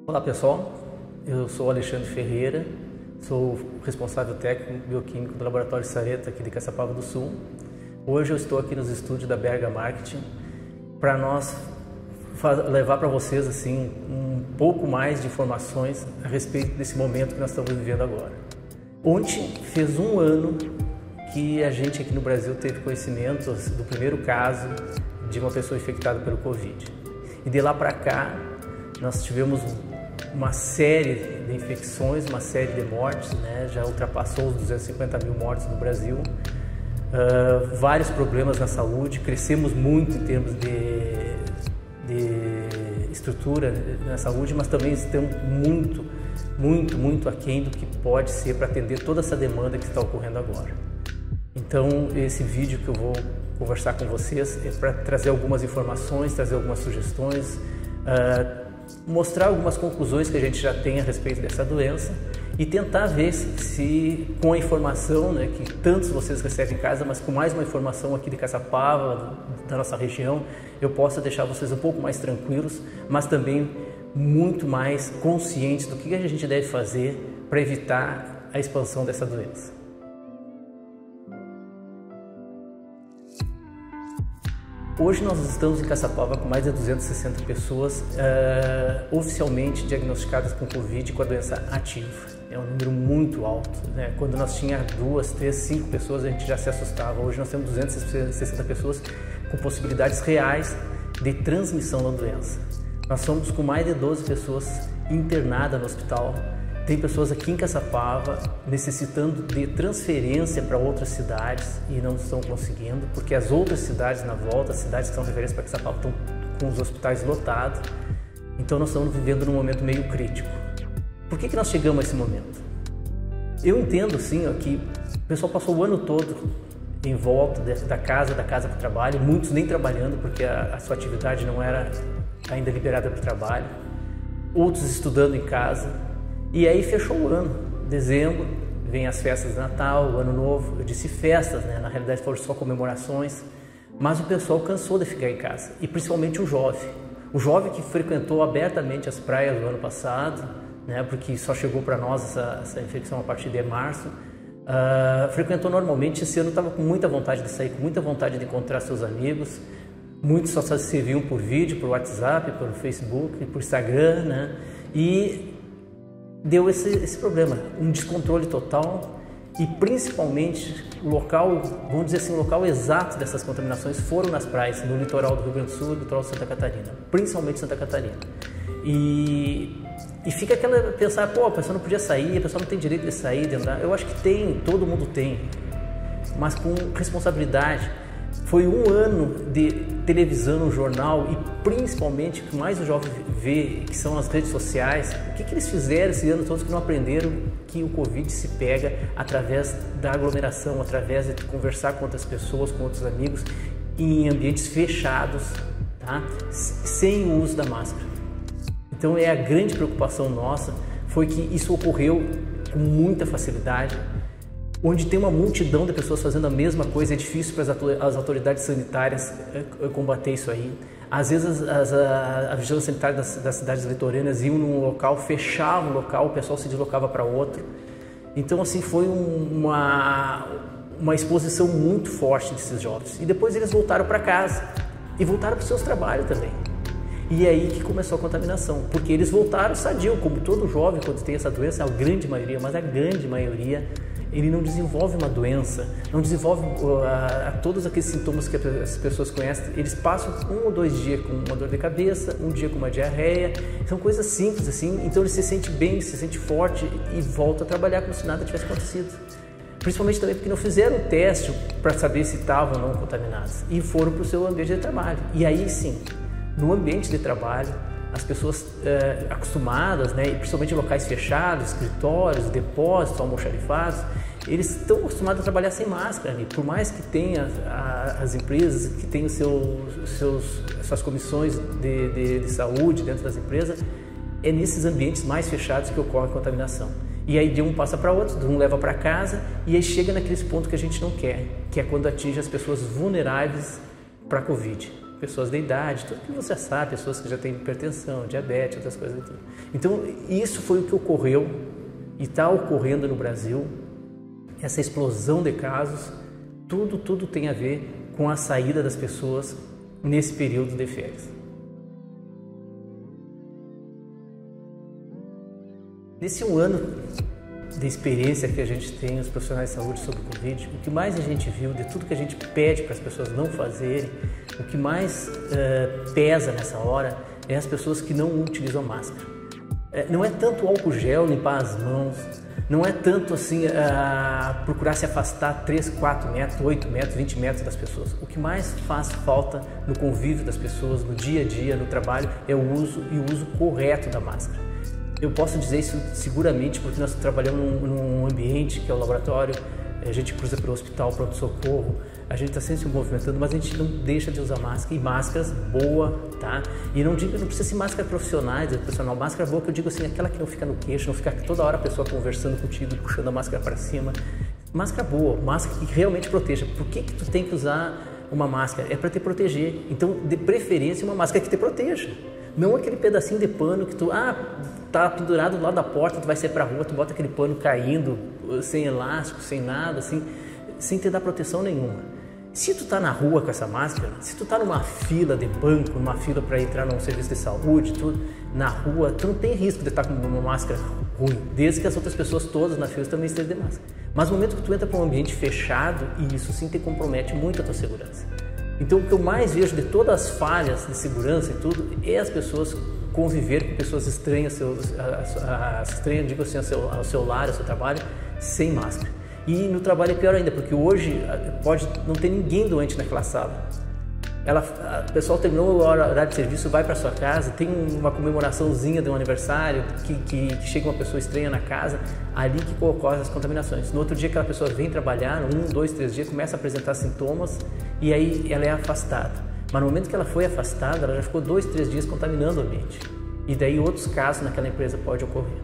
Olá pessoal, eu sou o Alexandre Ferreira, sou responsável técnico bioquímico do Laboratório Sareta aqui de Caçapava do Sul. Hoje eu estou aqui nos estúdios da Berga Marketing para nós levar para vocês assim um pouco mais de informações a respeito desse momento que nós estamos vivendo agora. Ontem fez um ano que a gente aqui no Brasil teve conhecimento do primeiro caso de uma pessoa infectada pelo Covid. E de lá para cá nós tivemos uma série de infecções, uma série de mortes, né? Já ultrapassou os 250 mil mortes no Brasil, vários problemas na saúde, crescemos muito em termos de estrutura na saúde, mas também estamos muito aquém do que pode ser para atender toda essa demanda que está ocorrendo agora. Então esse vídeo que eu vou conversar com vocês é para trazer algumas informações, trazer algumas sugestões, mostrar algumas conclusões que a gente já tem a respeito dessa doença e tentar ver se com a informação, né, que tantos vocês recebem em casa, mas com mais uma informação aqui de Caçapava, da nossa região, eu possa deixar vocês um pouco mais tranquilos, mas também muito mais conscientes do que a gente deve fazer para evitar a expansão dessa doença. Hoje nós estamos em Caçapava com mais de 260 pessoas oficialmente diagnosticadas com Covid com a doença ativa. É um número muito alto, né? Quando nós tínhamos 2, 3, 5 pessoas a gente já se assustava. Hoje nós temos 260 pessoas com possibilidades reais de transmissão da doença. Nós somos com mais de 12 pessoas internadas no hospital. Tem pessoas aqui em Caçapava necessitando de transferência para outras cidades e não estão conseguindo, porque as outras cidades na volta, as cidades que são referências para Caçapava, estão com os hospitais lotados. Então nós estamos vivendo num momento meio crítico. Por que nós chegamos a esse momento? Eu entendo sim que o pessoal passou o ano todo em volta da casa para o trabalho, muitos nem trabalhando porque a sua atividade não era ainda liberada para o trabalho, outros estudando em casa. E aí fechou o ano, dezembro, vem as festas de Natal, o Ano Novo. Eu disse festas, né? Na realidade foram só comemorações, mas o pessoal cansou de ficar em casa, e principalmente o jovem que frequentou abertamente as praias do ano passado, né? Porque só chegou para nós essa infecção a partir de março, frequentou normalmente. Esse ano estava com muita vontade de sair, com muita vontade de encontrar seus amigos. Muitos só se serviam por vídeo, por WhatsApp, por Facebook, por Instagram, né? E deu esse problema, um descontrole total, e principalmente o local, vamos dizer assim, o local exato dessas contaminações foram nas praias, no litoral do Rio Grande do Sul e no litoral de Santa Catarina, principalmente Santa Catarina. E fica aquela pensar, pô, a pessoa não podia sair, a pessoa não tem direito de sair, de andar. Eu acho que tem, todo mundo tem, mas com responsabilidade. Foi um ano de televisão, jornal e principalmente o que mais o jovem vê, que são as redes sociais. O que eles fizeram esse ano todos que não aprenderam que o Covid se pega através da aglomeração, através de conversar com outras pessoas, com outros amigos, em ambientes fechados, tá? Sem o uso da máscara. Então a grande preocupação nossa foi que isso ocorreu com muita facilidade, onde tem uma multidão de pessoas fazendo a mesma coisa. É difícil para as autoridades sanitárias combater isso aí. Às vezes a vigilância sanitária das cidades litorâneas iam num local, fechavam o local, o pessoal se deslocava para outro. Então assim foi uma exposição muito forte desses jovens. E depois eles voltaram para casa e voltaram para os seus trabalhos também. E é aí que começou a contaminação, porque eles voltaram sadio, como todo jovem quando tem essa doença, a grande maioria, mas a grande maioria, ele não desenvolve uma doença, não desenvolve todos aqueles sintomas que as pessoas conhecem. Eles passam 1 ou 2 dias com uma dor de cabeça, um dia com uma diarreia, são coisas simples assim. Então ele se sente bem, se sente forte e volta a trabalhar como se nada tivesse acontecido. Principalmente também porque não fizeram o teste para saber se estavam ou não contaminados e foram para o seu ambiente de trabalho. E aí sim, no ambiente de trabalho, as pessoas acostumadas, né, principalmente em locais fechados, escritórios, depósitos, almoxarifados, eles estão acostumados a trabalhar sem máscara. E por mais que tenha as empresas que tenham suas comissões de saúde dentro das empresas, é nesses ambientes mais fechados que ocorre a contaminação. E aí de um passa para outro, de um leva para casa, e aí chega naquele ponto que a gente não quer, que é quando atinge as pessoas vulneráveis para a Covid. pessoas da idade, tudo que você sabe, pessoas que já têm hipertensão, diabetes, outras coisas. Então, isso foi o que ocorreu e está ocorrendo no Brasil, essa explosão de casos, tudo tem a ver com a saída das pessoas nesse período de férias. Nesse um ano de experiência que a gente tem, os profissionais de saúde sobre o Covid, o que mais a gente viu de tudo que a gente pede para as pessoas não fazerem, o que mais pesa nessa hora é as pessoas que não utilizam máscara. Não é tanto álcool gel, limpar as mãos, não é tanto assim procurar se afastar 3, 4 metros, 8 metros, 20 metros das pessoas. O que mais faz falta no convívio das pessoas, no dia a dia, no trabalho, é o uso correto da máscara. Eu posso dizer isso seguramente porque nós trabalhamos num ambiente que é o laboratório, a gente cruza pelo hospital, pronto-socorro, a gente está sempre se movimentando, mas a gente não deixa de usar máscara, e máscaras boa, tá? E não precisa ser máscara profissionais, máscara boa que eu digo assim, aquela que não fica no queixo, não fica toda hora a pessoa conversando contigo, puxando a máscara para cima. Máscara boa, máscara que realmente proteja. Por que tu tem que usar uma máscara? É para te proteger. Então, de preferência, uma máscara que te proteja. Não aquele pedacinho de pano que tu, tá pendurado do lado da porta, tu vai sair pra rua, tu bota aquele pano caindo, sem elástico, sem nada, assim, sem te dar proteção nenhuma. Se tu tá na rua com essa máscara, se tu tá numa fila de banco, numa fila para entrar num serviço de saúde, tudo, na rua, tu não tem risco de estar com uma máscara ruim, desde que as outras pessoas todas na fila também estejam de máscara. Mas no momento que tu entra para um ambiente fechado, isso sim te compromete muito a tua segurança. Então, o que eu mais vejo de todas as falhas de segurança e tudo é as pessoas conviver com pessoas estranhas, estranhas, digo assim, ao seu lar, ao seu trabalho, sem máscara. E no trabalho é pior ainda, porque hoje pode não ter ninguém doente naquela sala. O pessoal terminou o horário de serviço, vai para sua casa, tem uma comemoraçãozinha de um aniversário, que chega uma pessoa estranha na casa, ali que ocorrem as contaminações. No outro dia aquela pessoa vem trabalhar, 1, 2, 3 dias, começa a apresentar sintomas e aí ela é afastada. Mas no momento que ela foi afastada, ela já ficou 2, 3 dias contaminando o ambiente. E daí outros casos naquela empresa podem ocorrer.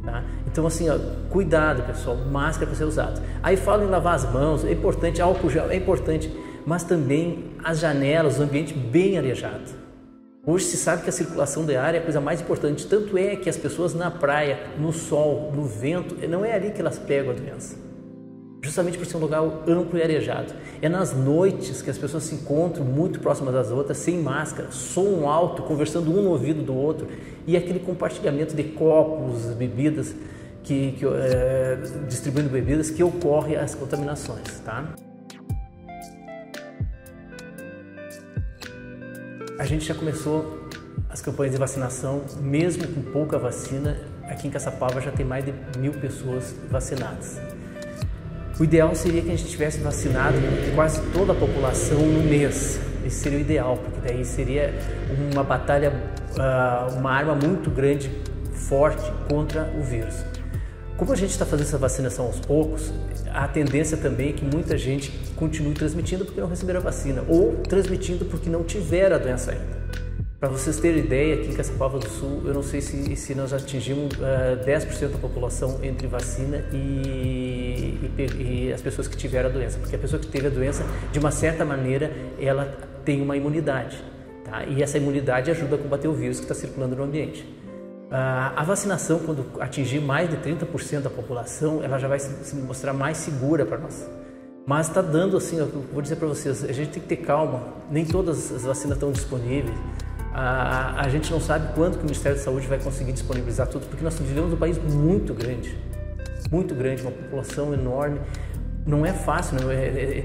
Tá? Então assim, cuidado pessoal, máscara para ser usado. Aí falam em lavar as mãos, é importante, álcool gel é importante, mas também as janelas, o ambiente bem arejado. Hoje se sabe que a circulação de ar é a coisa mais importante, tanto é que as pessoas na praia, no sol, no vento, não é ali que elas pegam a doença. Justamente por ser um lugar amplo e arejado. É nas noites que as pessoas se encontram muito próximas das outras, sem máscara, som alto, conversando um no ouvido do outro, e aquele compartilhamento de copos, bebidas, distribuindo bebidas, que ocorre as contaminações, tá? A gente já começou as campanhas de vacinação, mesmo com pouca vacina, aqui em Caçapava já tem mais de 1.000 pessoas vacinadas. O ideal seria que a gente tivesse vacinado quase toda a população no mês. Esse seria o ideal, porque daí seria uma batalha, uma arma muito grande, forte contra o vírus. Como a gente está fazendo essa vacinação aos poucos, a tendência também é que muita gente continue transmitindo porque não receberam a vacina, ou transmitindo porque não tiveram a doença ainda. Para vocês terem ideia, aqui em Caçapava do Sul, eu não sei se nós atingimos 10% da população entre vacina e as pessoas que tiveram a doença, porque a pessoa que teve a doença, de uma certa maneira, ela tem uma imunidade, tá? E essa imunidade ajuda a combater o vírus que está circulando no ambiente. A vacinação, quando atingir mais de 30% da população, ela já vai se mostrar mais segura para nós. Mas está dando assim, eu vou dizer para vocês, a gente tem que ter calma, nem todas as vacinas estão disponíveis. A gente não sabe quando que o Ministério da Saúde vai conseguir disponibilizar tudo, porque nós vivemos num país muito grande, uma população enorme. Não é fácil,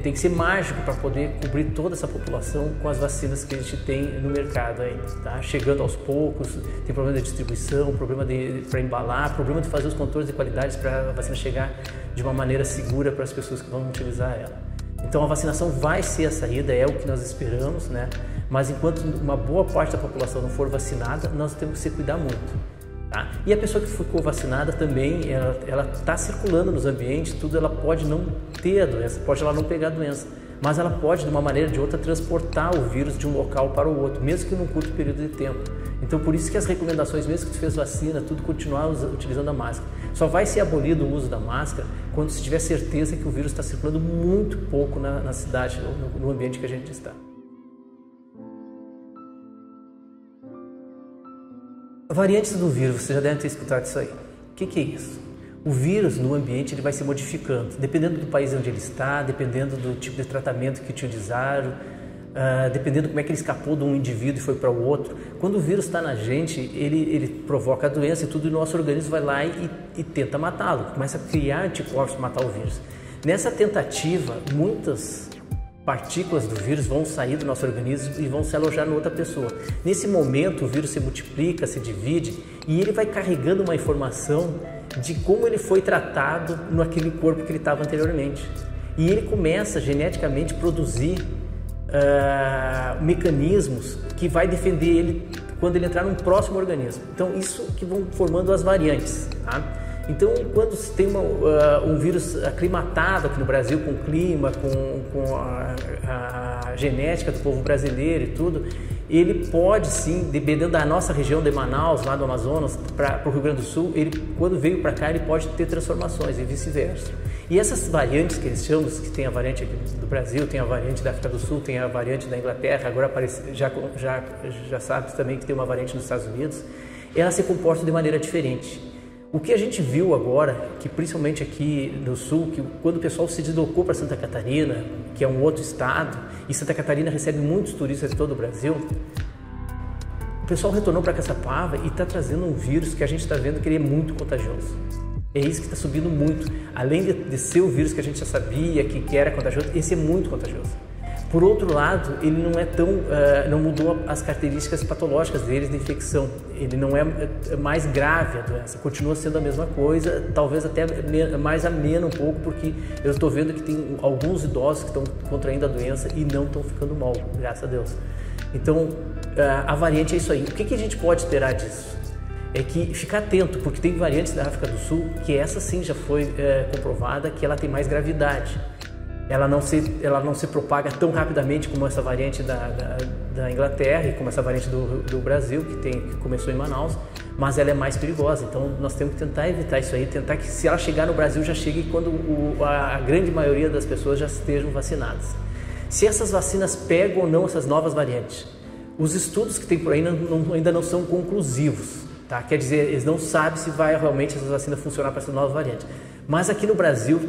tem que ser mágico para poder cobrir toda essa população com as vacinas que a gente tem no mercado ainda, tá? Chegando aos poucos, tem problema de distribuição, problema para embalar, problema de fazer os controles de qualidade para a vacina chegar de uma maneira segura para as pessoas que vão utilizar ela. Então a vacinação vai ser a saída, é o que nós esperamos, né? Mas enquanto uma boa parte da população não for vacinada, nós temos que se cuidar muito. Tá? E a pessoa que ficou vacinada também, ela está circulando nos ambientes, tudo, ela pode não ter a doença, pode ela não pegar a doença, mas ela pode, de uma maneira ou de outra, transportar o vírus de um local para o outro, mesmo que num curto período de tempo. Então, por isso que as recomendações, mesmo que tu fez vacina, tudo, continuar utilizando a máscara. Só vai ser abolido o uso da máscara quando se tiver certeza que o vírus está circulando muito pouco na cidade, no ambiente que a gente está. Variantes do vírus, você já deve ter escutado isso aí. O que é isso? O vírus no ambiente ele vai se modificando, dependendo do país onde ele está, dependendo do tipo de tratamento que utilizaram, dependendo como é que ele escapou de um indivíduo e foi para o outro. Quando o vírus está na gente, ele provoca a doença e tudo, e o nosso organismo vai lá e tenta matá-lo, começa a criar anticorpos para matar o vírus. Nessa tentativa, muitas partículas do vírus vão sair do nosso organismo e vão se alojar em outra pessoa. Nesse momento, o vírus se multiplica, se divide e ele vai carregando uma informação de como ele foi tratado naquele corpo que ele estava anteriormente. E ele começa geneticamente a produzir mecanismos que vai defender ele quando ele entrar num próximo organismo. Então, isso que vão formando as variantes, tá? Então, quando se tem um vírus aclimatado aqui no Brasil, com o clima, com a genética do povo brasileiro e tudo, ele pode sim, dependendo da nossa região de Manaus, lá do Amazonas, para o Rio Grande do Sul, ele, quando veio para cá, ele pode ter transformações e vice-versa. E essas variantes que eles chamam, que tem a variante aqui do Brasil, tem a variante da África do Sul, tem a variante da Inglaterra, agora já sabe também que tem uma variante nos Estados Unidos, elas se comportam de maneira diferente. O que a gente viu agora, que principalmente aqui no Sul, que quando o pessoal se deslocou para Santa Catarina, que é um outro estado, e Santa Catarina recebe muitos turistas de todo o Brasil, o pessoal retornou para Caçapava e está trazendo um vírus que a gente está vendo que ele é muito contagioso. É isso que está subindo muito. Além de ser o vírus que a gente já sabia que era contagioso, esse é muito contagioso. Por outro lado, ele não é tão, não mudou as características patológicas deles de infecção. Ele não é mais grave a doença, continua sendo a mesma coisa, talvez até mais amena um pouco, porque eu estou vendo que tem alguns idosos que estão contraindo a doença e não estão ficando mal, graças a Deus. Então, a variante é isso aí. O que a gente pode esperar disso? É que ficar atento, porque tem variantes da África do Sul que essa sim já foi comprovada que ela tem mais gravidade. Ela não se propaga tão rapidamente como essa variante da Inglaterra e como essa variante do Brasil, que começou em Manaus, mas ela é mais perigosa. Então nós temos que tentar evitar isso aí, tentar que se ela chegar no Brasil já chegue quando a grande maioria das pessoas já estejam vacinadas. Se essas vacinas pegam ou não essas novas variantes, os estudos que tem por aí ainda não são conclusivos, tá? Quer dizer, eles não sabem se vai realmente essas vacinas funcionar para essas novas variantes. Mas aqui no Brasil,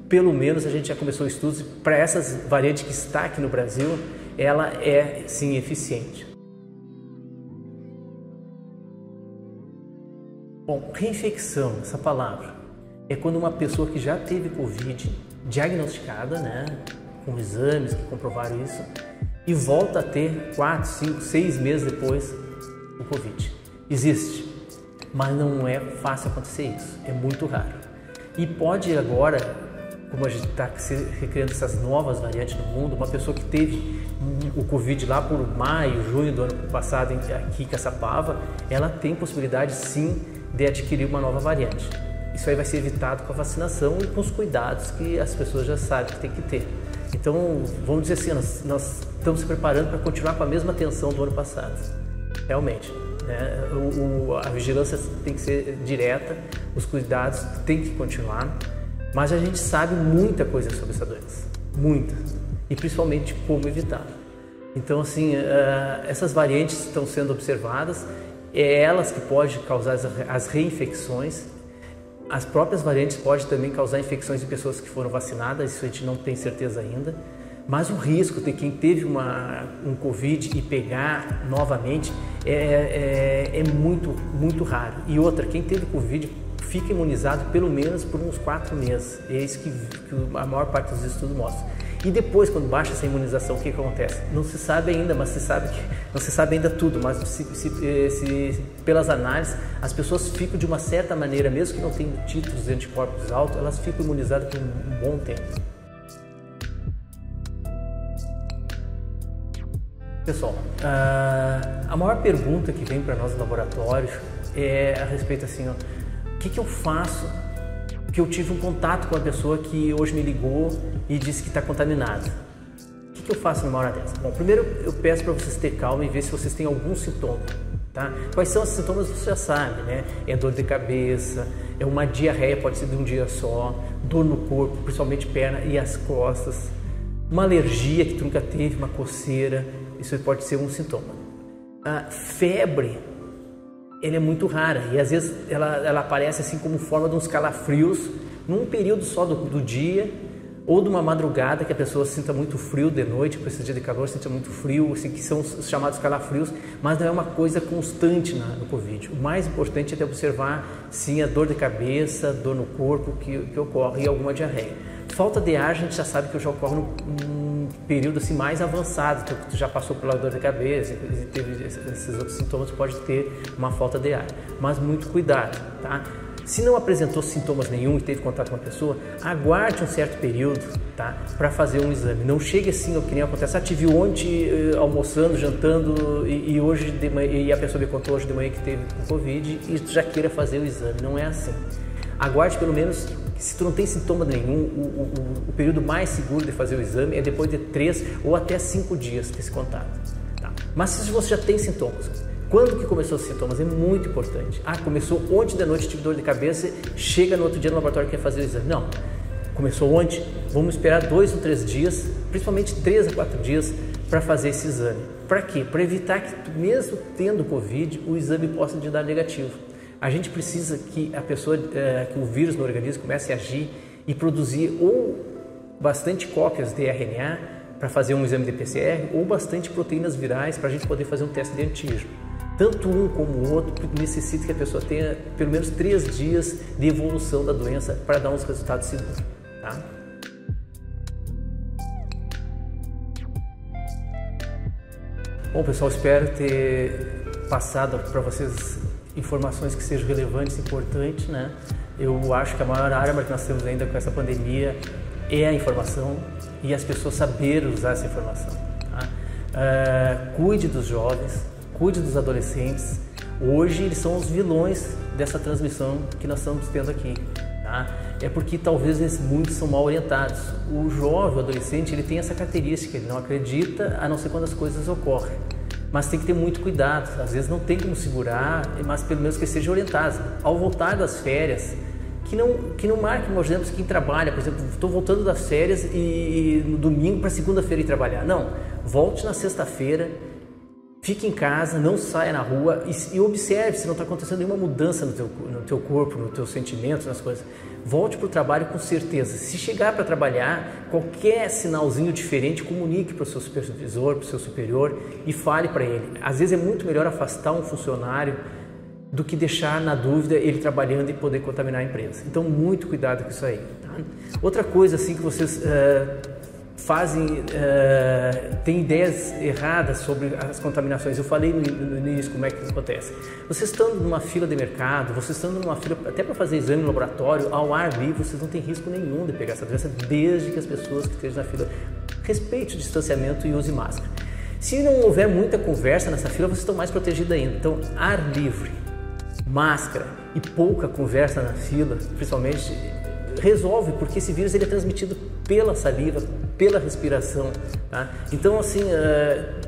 pelo menos a gente já começou estudos para essas variantes que está aqui no Brasil, ela é sim eficiente. Bom, reinfecção, essa palavra, é quando uma pessoa que já teve Covid, diagnosticada, né, com exames que comprovaram isso, e volta a ter 4, 5, 6 meses depois o Covid. Existe, mas não é fácil acontecer isso, é muito raro. E pode agora, como a gente está recriando essas novas variantes no mundo, uma pessoa que teve o Covid lá por maio, junho do ano passado aqui em Caçapava, ela tem possibilidade sim de adquirir uma nova variante. Isso aí vai ser evitado com a vacinação e com os cuidados que as pessoas já sabem que tem que ter. Então, vamos dizer assim, nós estamos se preparando para continuar com a mesma atenção do ano passado, realmente. Né? A vigilância tem que ser direta, os cuidados têm que continuar. Mas a gente sabe muita coisa sobre essa doença, muita, e principalmente como evitar. Então, assim, essas variantes estão sendo observadas, é elas que podem causar as reinfecções. As próprias variantes podem também causar infecções em pessoas que foram vacinadas, isso a gente não tem certeza ainda. Mas o risco de quem teve um Covid e pegar novamente é muito, muito raro. E outra, quem teve Covid fica imunizado pelo menos por uns 4 meses. É isso que a maior parte dos estudos mostra. E depois, quando baixa essa imunização, o que acontece? Não se sabe ainda, mas não se sabe ainda tudo, mas pelas análises, as pessoas ficam de uma certa maneira, mesmo que não tenham títulos de anticorpos altos, elas ficam imunizadas por um bom tempo. Pessoal, a maior pergunta que vem para nós no laboratório é a respeito assim, ó, o que eu faço que eu tive um contato com uma pessoa que hoje me ligou e disse que está contaminada? O que eu faço numa hora dessa? Bom, primeiro eu peço para vocês ter calma e ver se vocês têm algum sintoma, tá? Quais são os sintomas você já sabe, né? É dor de cabeça, é uma diarreia, pode ser de um dia só, dor no corpo, principalmente perna e as costas, uma alergia que tu nunca teve, uma coceira, isso pode ser um sintoma. Febre, ela é muito rara e às vezes ela aparece assim como forma de uns calafrios num período só do dia ou de uma madrugada que a pessoa sinta muito frio de noite, por esse dia de calor, sinta muito frio, assim, que são os chamados calafrios, mas não é uma coisa constante no Covid. O mais importante é observar sim a dor de cabeça, dor no corpo que ocorre e alguma diarreia. Falta de ar a gente já sabe que já ocorre num período assim mais avançado, então tu já passou pela dor de cabeça e teve esses outros sintomas, pode ter uma falta de ar, mas muito cuidado, tá? Se não apresentou sintomas nenhum e teve contato com a pessoa, aguarde um certo período, tá, para fazer um exame. Não chegue assim, o que nem acontece, te viu ontem almoçando, jantando e hoje de manhã, e a pessoa me contou hoje de manhã que teve Covid e tu já queira fazer o exame. Não é assim. Aguarde pelo menos, se tu não tem sintoma nenhum, o período mais seguro de fazer o exame é depois de 3 ou até 5 dias desse contato. Tá? Mas se você já tem sintomas, quando que começou os sintomas? É muito importante. Começou ontem de noite, tive dor de cabeça, chega no outro dia no laboratório e quer fazer o exame. Não, começou ontem, vamos esperar 2 ou 3 dias, principalmente 3 a 4 dias para fazer esse exame. Para quê? Para evitar que mesmo tendo Covid, o exame possa te dar negativo. A gente precisa que a pessoa, que o vírus no organismo comece a agir e produzir ou bastante cópias de RNA para fazer um exame de PCR ou bastante proteínas virais para a gente poder fazer um teste de antígeno. Tanto um como o outro necessita que a pessoa tenha pelo menos 3 dias de evolução da doença para dar uns resultados seguros, tá? Bom, pessoal, espero ter passado para vocês informações que sejam relevantes e importantes, né? Eu acho que a maior arma que nós temos ainda com essa pandemia é a informação e as pessoas saberem usar essa informação, tá? Cuide dos jovens, cuide dos adolescentes. Hoje eles são os vilões dessa transmissão que nós estamos tendo aqui, tá? É porque talvez muitos são mal orientados. O jovem, o adolescente, ele tem essa característica, ele não acredita a não ser quando as coisas ocorrem. Mas tem que ter muito cuidado, às vezes não tem como segurar, mas pelo menos que seja orientado. Ao voltar das férias, que não marque, por exemplo, quem trabalha, por exemplo, estou voltando das férias e no domingo para segunda-feira ir trabalhar. Não, volte na sexta-feira, fique em casa, não saia na rua e observe se não está acontecendo nenhuma mudança no teu corpo, nos teus sentimentos, nas coisas. Volte para o trabalho com certeza. Se chegar para trabalhar, qualquer sinalzinho diferente, comunique para o seu supervisor, para o seu superior e fale para ele. Às vezes é muito melhor afastar um funcionário do que deixar na dúvida ele trabalhando e poder contaminar a empresa. Então, muito cuidado com isso aí. Tá? Outra coisa assim que vocês tem ideias erradas sobre as contaminações. Eu falei no início como é que acontece. Vocês estando numa fila de mercado, vocês estando numa fila até para fazer exame no laboratório, ao ar livre, vocês não têm risco nenhum de pegar essa doença, desde que as pessoas que estejam na fila respeitem o distanciamento e use máscara. Se não houver muita conversa nessa fila, vocês estão mais protegidos ainda. Então, ar livre, máscara e pouca conversa na fila, principalmente, resolve, porque esse vírus ele é transmitido pela saliva, pela respiração, tá? Então, assim,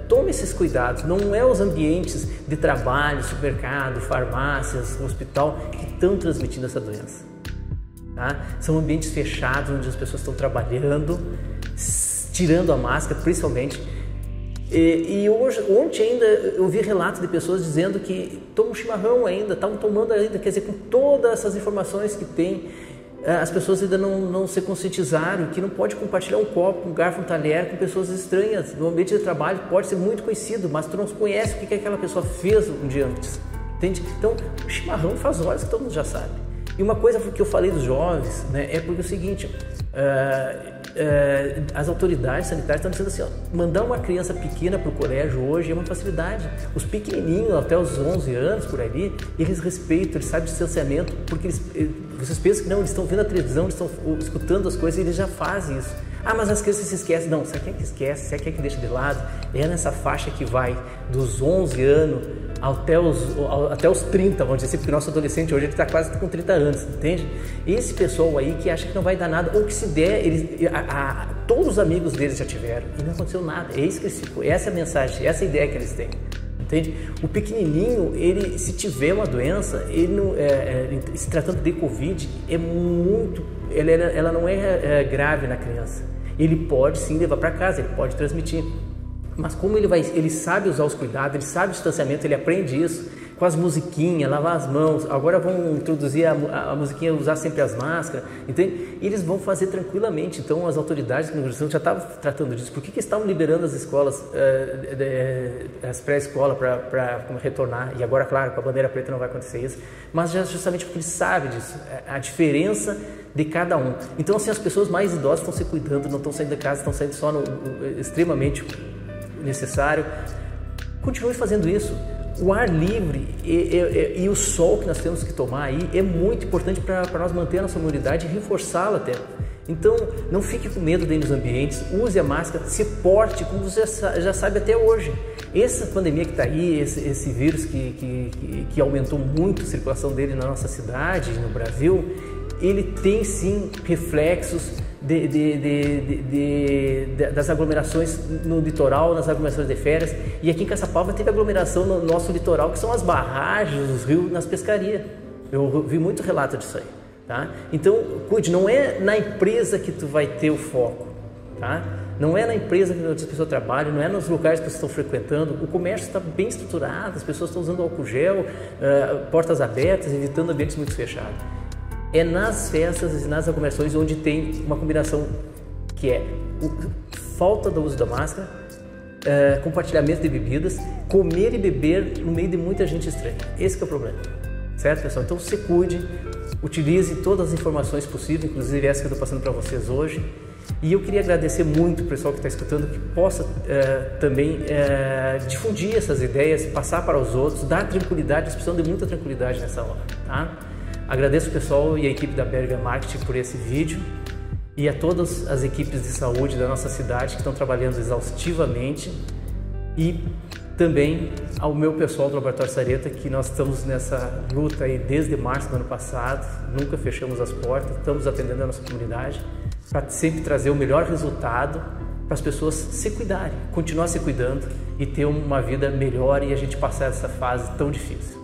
tome esses cuidados. Não é os ambientes de trabalho, supermercado, farmácias, hospital que estão transmitindo essa doença, tá? São ambientes fechados onde as pessoas estão trabalhando, tirando a máscara, principalmente. Ontem ainda eu vi relatos de pessoas dizendo que tomam chimarrão ainda, estavam tomando ainda, quer dizer, com todas essas informações que tem, as pessoas ainda não se conscientizaram que não pode compartilhar um copo, um garfo, um talher com pessoas estranhas. No ambiente de trabalho pode ser muito conhecido, mas tu não conhece o que aquela pessoa fez um dia antes, entende? Então, o chimarrão faz horas que todo mundo já sabe. E uma coisa que eu falei dos jovens, né, é porque é o seguinte, as autoridades sanitárias estão dizendo assim, ó, mandar uma criança pequena para o colégio hoje é uma facilidade. Os pequenininhos, até os 11 anos, por ali, eles respeitam, eles sabem distanciamento, porque vocês pensam que não, eles estão vendo a televisão, eles estão escutando as coisas e eles já fazem isso. Mas as crianças se esquecem. Não, sabe quem é que esquece? Sabe quem é que deixa de lado? É nessa faixa que vai dos 11 anos até os 30, vamos dizer assim, porque o nosso adolescente hoje está quase com 30 anos, entende? Esse pessoal aí que acha que não vai dar nada, ou que se der, todos os amigos deles já tiveram e não aconteceu nada. Essa é a mensagem, essa é a ideia que eles têm, entende? O pequenininho, ele, se tiver uma doença, ele não, se tratando de Covid, ela não é grave na criança. Ele pode sim levar para casa, ele pode transmitir. Mas como ele sabe usar os cuidados, ele sabe o distanciamento, ele aprende isso. com as musiquinhas, lavar as mãos, agora vão introduzir a musiquinha, usar sempre as máscaras, entende? E eles vão fazer tranquilamente. Então as autoridades já estavam tratando disso. Por que estavam liberando as escolas, as pré-escola para retornar? E agora, claro, com a bandeira preta não vai acontecer isso, mas justamente porque eles sabem disso, a diferença de cada um. Então assim, as pessoas mais idosas estão se cuidando, não estão saindo de casa, estão saindo só no extremamente necessário. Continue fazendo isso. O ar livre e o sol que nós temos que tomar aí é muito importante para nós manter a nossa imunidade e reforçá-la até. Então, não fique com medo de ir nos ambientes, use a máscara, se porte, como você já sabe até hoje. Essa pandemia que está aí, esse vírus que aumentou muito a circulação dele na nossa cidade, no Brasil, ele tem sim reflexos das aglomerações no litoral, nas aglomerações de férias. E aqui em Caçapava teve aglomeração no nosso litoral, que são as barragens, os rios, nas pescarias. Eu vi muito relato disso aí, tá? Então, cuide, não é na empresa que tu vai ter o foco, tá? Não é na empresa que as pessoas trabalham, não é nos locais que vocês estão frequentando. O comércio está bem estruturado, as pessoas estão usando álcool gel, portas abertas, evitando ambientes muito fechados. É nas festas e nas aglomerações onde tem uma combinação que é falta do uso da máscara, compartilhamento de bebidas, comer e beber no meio de muita gente estranha. Esse que é o problema, certo, pessoal? Então se cuide, utilize todas as informações possíveis, inclusive essa que eu estou passando para vocês hoje. E eu queria agradecer muito o pessoal que está escutando, que possa também difundir essas ideias, passar para os outros, dar tranquilidade. Eles precisam de muita tranquilidade nessa hora, tá? Agradeço o pessoal e a equipe da Berger Marketing por esse vídeo e a todas as equipes de saúde da nossa cidade que estão trabalhando exaustivamente, e também ao meu pessoal do Laboratório Sareta, que nós estamos nessa luta aí desde março do ano passado, nunca fechamos as portas, estamos atendendo a nossa comunidade para sempre trazer o melhor resultado para as pessoas se cuidarem, continuar se cuidando e ter uma vida melhor e a gente passar essa fase tão difícil.